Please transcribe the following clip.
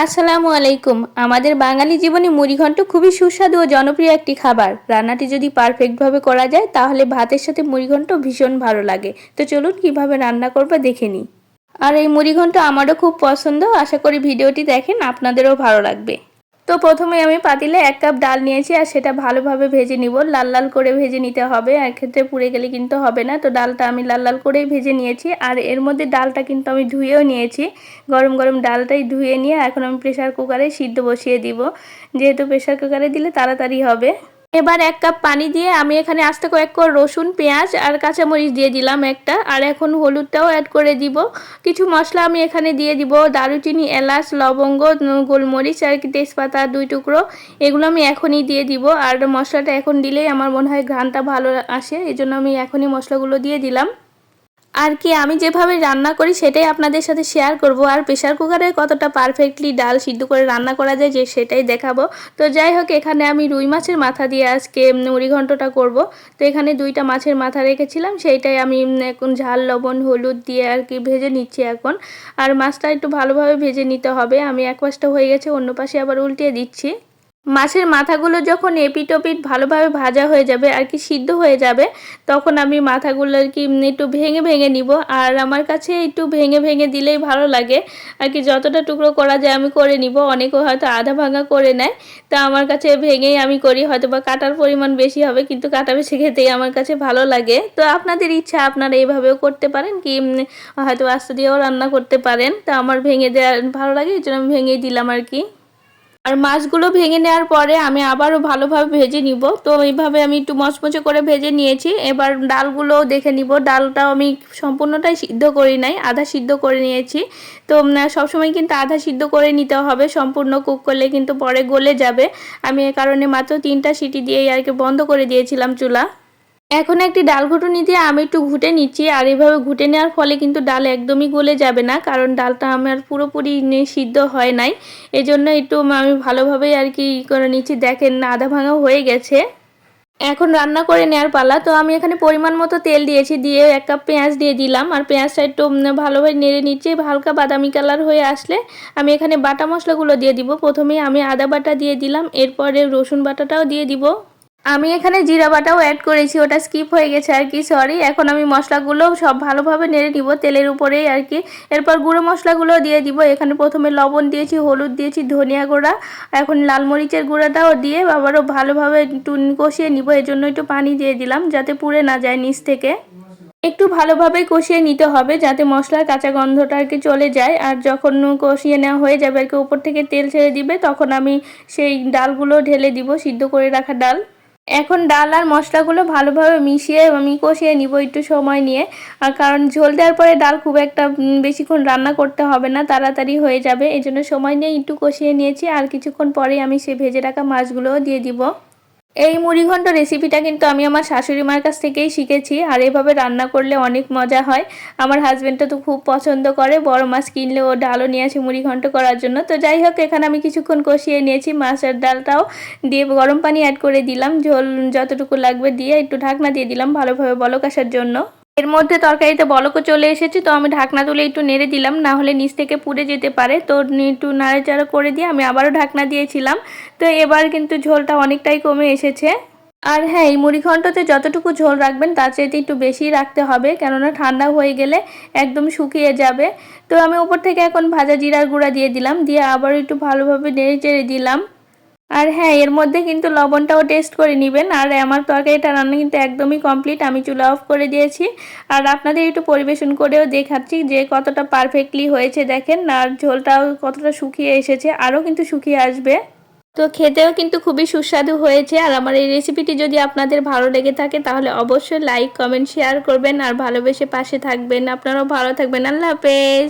আসসালামু আলাইকুম। আমাদের বাঙালি জীবনে মুড়িঘণ্ট খুবই সুস্বাদু ও জনপ্রিয় একটি খাবার। রান্নাটি যদি পারফেক্টভাবে করা যায় তাহলে ভাতের সাথে মুড়িঘণ্ট ভীষণ ভালো লাগে। তো চলুন কিভাবে রান্না করব দেখে নিই। আর এই মুড়িঘণ্ট আমারও খুব পছন্দ। আশা করি ভিডিওটি দেখেন আপনাদেরও ভালো লাগবে। তো প্রথমে আমি পাতিলে 1 কাপ ডাল নিয়েছি আর সেটা ভালোভাবে ভেজে নিব। লাল লাল করে ভেজে নিতে হবে, আর ক্ষেত্রে পুড়ে গেলে কিন্তু হবে না। তো ডালটা আমি লাল লাল করেই ভেজে নিয়েছি। আর এর মধ্যে ডালটা কিন্তু আমি ধুয়েও নিয়েছি। গরম গরম ডালটাই ধুয়ে নিয়ে এখন আমি প্রেসার কুকারে সিদ্ধ বসিয়ে দিব, যেহেতু প্রেসার কুকারে দিলে তাড়াতাড়ি হবে। এবার 1 কাপ পানি দিয়ে আমি এখানে আস্তে কয়েক কোয়া রসুন, পেঁয়াজ আর কাঁচামরিচ দিয়ে দিলাম একটা। আর এখন হলুদটাও অ্যাড করে দিব। কিছু মশলা আমি এখানে দিয়ে দিব, দারুচিনি, এলাচ, লবঙ্গ, গোলমরিচ আর কি তেজপাতা 2 টুকরো, এগুলো আমি এখনই দিয়ে দিব। আর মশলাটা এখন দিলেই আমার মনে হয় ঘ্রাণটা ভালো আসে, এজন্য আমি এখনই মশলাগুলো দিয়ে দিলাম। আর কি আমি যেভাবে রান্না করি সেটাই আপনাদের সাথে শেয়ার করব। আর প্রেসার কুকারে কতটা পারফেক্টলি ডাল সিদ্ধ করে রান্না করা যায় যে সেটাই দেখাবো। তো যাই হোক, এখানে আমি রুই মাছের মাথা দিয়ে আজকে মুড়িঘণ্টটা করব। তো এখানে 2টা মাছের মাথা রেখেছিলাম, সেইটাই আমি এখন ঝাল, লবণ, হলুদ দিয়ে আর কি ভেজে নিচ্ছি এখন। আর মাছটা একটু ভালোভাবে ভেজে নিতে হবে। আমি এক পাশটা হয়ে গেছে, অন্য পাশে আবার উল্টিয়ে দিচ্ছি। মাছের মাথাগুলো যখন এপিট ওপিট ভালোভাবে ভাজা হয়ে যাবে আর কি সিদ্ধ হয়ে যাবে, তখন আমি মাথাগুলো আর কি একটু ভেঙে ভেঙে নিব। আর আমার কাছে একটু ভেঙে ভেঙে দিলেই ভালো লাগে আর কি, যতটা টুকরো করা যায় আমি করে নিব। অনেকেও হয়তো আধা ভাঙা করে নেয়, তা আমার কাছে ভেঙেই আমি করি। হয়তো বা কাটার পরিমাণ বেশি হবে, কিন্তু কাটা বেশি খেতেই আমার কাছে ভালো লাগে। তো আপনাদের ইচ্ছা, আপনারা এইভাবেও করতে পারেন, কি হয়তো আস্তে দিয়েও রান্না করতে পারেন। তা আমার ভেঙে দেওয়া ভালো লাগে, এই জন্য আমি ভেঙেই দিলাম আর কি। আর মাছগুলো ভেঙে নেওয়ার পরে আমি আবারও ভালোভাবে ভেজে নিব। তো এইভাবে আমি একটু মচমচে করে ভেজে নিয়েছি। এবার ডালগুলোও দেখে নিব। ডালটাও আমি সম্পূর্ণটাই সিদ্ধ করি নাই, আধা সিদ্ধ করে নিয়েছি। তো সবসময় কিন্তু আধা সিদ্ধ করে নিতে হবে, সম্পূর্ণ কুক করলে কিন্তু পরে গলে যাবে। আমি এ কারণে মাত্র 3টা সিটি দিয়েই আর কি বন্ধ করে দিয়েছিলাম চুলা। এখন একটি ডাল ঘুটুনি দিয়ে আমি একটু ঘুটে নিচ্ছি। আর এইভাবে ঘুটে নেওয়ার ফলে কিন্তু ডাল একদমই গলে যাবে না, কারণ ডালটা আমার পুরোপুরি সিদ্ধ হয় নাই। এজন্য একটু আমি ভালোভাবেই আর কি করে নিচ্ছি। দেখেন আধা ভাঙাও হয়ে গেছে। এখন রান্না করে নেওয়ার পালা। তো আমি এখানে পরিমাণ মতো তেল দিয়েছি, দিয়ে 1 কাপ পেঁয়াজ দিয়ে দিলাম। আর পেঁয়াজটা একটু ভালোভাবে নেড়ে নিচ্ছি। হালকা বাদামি কালার হয়ে আসলে আমি এখানে বাটা মশলাগুলো দিয়ে দিব। প্রথমেই আমি আদা বাটা দিয়ে দিলাম, এরপরে রসুন বাটাটাও দিয়ে দিব। আমি এখানে জিরা বাটাও অ্যাড করেছি, ওটা স্কিপ হয়ে গেছে আর কি, সরি। এখন আমি মশলাগুলো সব ভালোভাবে নেড়ে নিব তেলের উপরেই আর কি। এরপর গুঁড়ো মশলাগুলো দিয়ে দিব। এখানে প্রথমে লবণ দিয়েছি, হলুদ দিয়েছি, ধনিয়া গুঁড়া, এখন লাল মরিচের গুঁড়াটাও দিয়ে আবারও ভালোভাবে একটু কষিয়ে নিব। এর জন্য একটু পানি দিয়ে দিলাম, যাতে পুড়ে না যায় নিচ থেকে। একটু ভালোভাবে কষিয়ে নিতে হবে, যাতে মশলার কাঁচা গন্ধটা আর কি চলে যায়। আর যখন কষিয়ে নেওয়া হয়ে যাবে আর কি, উপর থেকে তেল ছেড়ে দিবে, তখন আমি সেই ডালগুলো ঢেলে দিব, সিদ্ধ করে রাখা ডাল। এখন ডাল আর মশলাগুলো ভালোভাবে মিশিয়ে আমি কষিয়ে নিব একটু সময় নিয়ে। আর কারণ ঝোল দেওয়ার পরে ডাল খুব একটা বেশিক্ষণ রান্না করতে হবে না, তাড়াতাড়ি হয়ে যাবে। এই জন্য সময় নিয়ে একটু কষিয়ে নিয়েছি। আর কিছুক্ষণ পরেই আমি সেই ভেজে রাখা মাছগুলোও দিয়ে দিব। এই মুড়িঘণ্ট রেসিপিটা কিন্তু আমি আমার শাশুড়ি মার কাছ থেকেই শিখেছি। আর এভাবে রান্না করলে অনেক মজা হয়। আমার হাজব্যান্ডটা তো খুব পছন্দ করে, বড় মাছ কিনলে ও ডালও নিয়ে আসে মুড়িঘণ্ট করার জন্য। তো যাই হোক, এখানে আমি কিছুক্ষণ কষিয়ে নিয়েছি। মাছের ডালটাও দিয়ে গরম পানি অ্যাড করে দিলাম, ঝোল যতটুকু লাগবে দিয়ে একটু ঢাকনা দিয়ে দিলাম ভালোভাবে বলক আসার জন্য। এর মধ্যে তরকারিতে বলকও চলে এসেছে, তো আমি ঢাকনা তুলে একটু নেড়ে দিলাম, না হলে নিচ থেকে পুড়ে যেতে পারে। তো একটু নাড়াচাড়া করে দিয়ে আমি আবারও ঢাকনা দিয়েছিলাম। তো এবার কিন্তু ঝোলটা অনেকটাই কমে এসেছে। আর হ্যাঁ, এই মুড়িঘণ্টতে যতটুকু ঝোল রাখবেন তার চাইতে একটু বেশি রাখতে হবে, কেননা ঠান্ডা হয়ে গেলে একদম শুকিয়ে যাবে। তো আমি উপর থেকে এখন ভাজা জিরার গুঁড়া দিয়ে দিলাম, দিয়ে আবার একটু ভালোভাবে নেড়ে চেড়ে দিলাম। আর হ্যাঁ, এর মধ্যে কিন্তু লবণটাও টেস্ট করে নেবেন। আর আমার তরকারিটা রান্না কিন্তু একদমই কমপ্লিট, আমি চুলা অফ করে দিয়েছি। আর আপনাদের একটু পরিবেশন করেও দেখাচ্ছি যে কতটা পারফেক্টলি হয়েছে, দেখেন। আর ঝোলটাও কতটা শুকিয়ে এসেছে, আরও কিন্তু শুকিয়ে আসবে। তো খেতেও কিন্তু খুবই সুস্বাদু হয়েছে। আর আমার এই রেসিপিটি যদি আপনাদের ভালো লেগে থাকে তাহলে অবশ্যই লাইক, কমেন্ট, শেয়ার করবেন আর ভালোবেসে পাশে থাকবেন। আপনারাও ভালো থাকবেন। আল্লাহ হাফেজ।